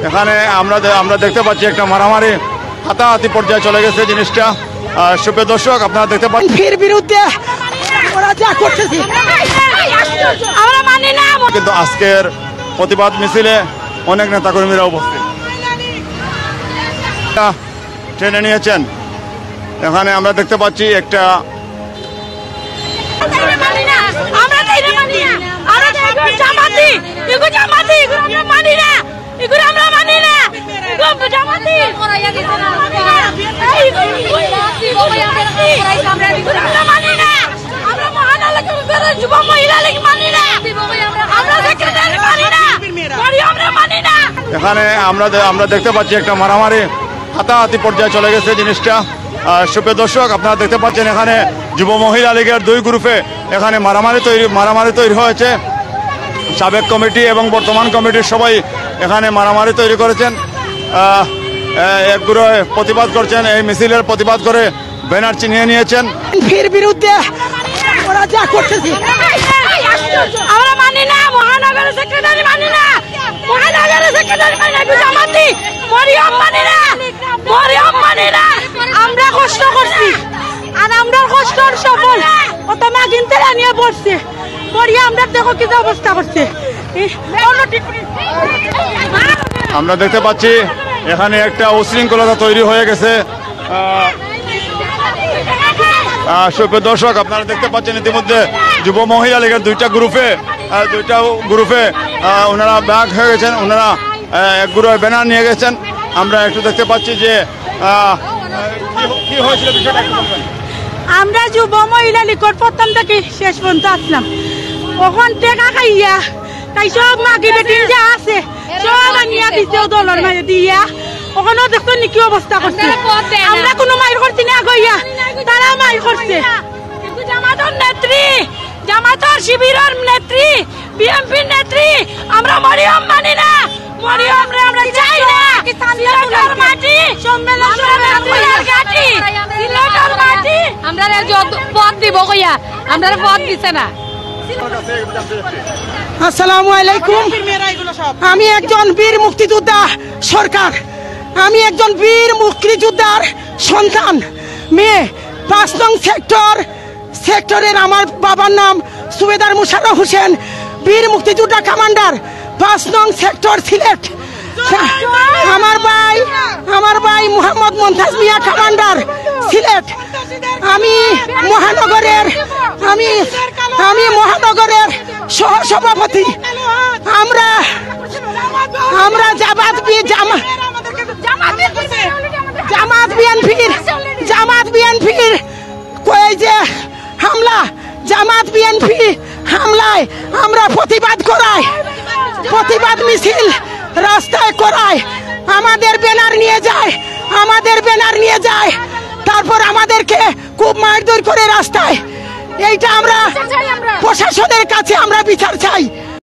এখানে আমরা দেখতে পাচ্ছি একটা মারামারি হাতাহাতি পর্যায়ে চলে গেছে জিনিসটা। সুপ্রিয় দর্শক, আপনারা দেখতে পাচ্ছেন ফির বিরুদ্ধে ওরা যা করতেছে আমরা মানি না। কিন্তু আজকের প্রতিবাদ মিছিলে অনেক নেতাকর্মীরা উপস্থিত ট্রেনে নিয়েছেন। এখানে আমরা দেখতে পাচ্ছি একটা এখানে আমরা দেখতে পাচ্ছি একটা মারামারি হাতাহাতি পর্যায়ে চলে গেছে জিনিসটা। সুপ্রিয় দর্শক, আপনারা দেখতে পাচ্ছেন এখানে যুব মহিলা লীগের দুই গ্রুপে এখানে মারামারি তৈরি হয়েছে। সাবেক কমিটি এবং বর্তমান কমিটির সবাই এখানে মারামারি তৈরি করেছেন। এক গ্রুপ প্রতিবাদ করছেন, এই মিছিলের প্রতিবাদ করে ব্যানার চিনিয়ে নিয়েছেন। ফির বিরুদ্ধে ওরা যা করতেছে আমরা মানি না। মহানগর সেক্রেটারি মানি না, মহানগর সেক্রেটারি মানি না, জামাতি মরিয়ম মানি না, মরিয়ম মানি না। আমরা কষ্ট করছি আর আমরা কষ্টর সফল অত মা কিনতে নিয়ে পড়ছে মরিয়ম। আমরা দেখো কি অবস্থা করছে। আমরা দেখতে পাচ্ছি এখানে একটা উশৃঙ্খলতা তৈরি হয়ে গেছে। সুপ্রিয় দর্শক, আপনারা দেখতে পাচ্ছেন ইতিমধ্যে যুব মহিলা লীগের দুইটা গ্রুপে ওনারা ব্যাগ হয়ে গেছেন, ওনারা এক গ্রুপে ব্যানার নিয়ে গেছেন। আমরা একটু দেখতে পাচ্ছি যে কি হয়েছিল বিষয়টা একটু বলবেন। আমরা যুব মহিলা লীগের প্রথম থেকে শেষ পর্যন্ত আসলাম। ওখান টেকা খাইয়া তাই সব মাগি বেটিন যা আছে সব আনিয়া দিচ্ছে দলের মাঝে দিয়া। ওখানেও দেখবেন কি অবস্থা করছে। আমরা কোনো মাইর করছি না গইয়া, তারা মাইর করছে। জামাতের নেত্রী, জামাতের শিবিরের নেত্রী, বিএনপির নেত্রী আমরা মরিয়ম মানি না। মরিয়ম রে আমরা চাই না। সিলেটের মাটি সম্মেলনের ঘাটি, সিলেটের মাটি আমরা পদ দিব কইয়া আমরা পদ দিছে না। আসসালামু আলাইকুম। আমি একজন বীর মুক্তিযোদ্ধা সরকার, আমি একজন বীর মুক্তিযোদ্ধার সন্তান মেয়ে। 5 নং সেক্টরের আমার বাবার নাম সুবেদার মুশাররফ হোসেন, বীর মুক্তিযোদ্ধা কমান্ডার 5 নং সেক্টর সিলেট। আমার ভাই মোহাম্মদ মমতাজ মিয়া কমান্ডার সিলেট। আমি মহানগরের সহসভাপতি। আমরা জামাত বিএনপির কই যে হামলা, জামাত বিএনপি হামলায় আমরা প্রতিবাদ মিছিল রাস্তায় করায়, আমাদের ব্যানার নিয়ে যায়, তারপর আমাদেরকে খুব মারধর করে রাস্তায়। এইটা আমরা প্রশাসনের কাছে আমরা বিচার চাই।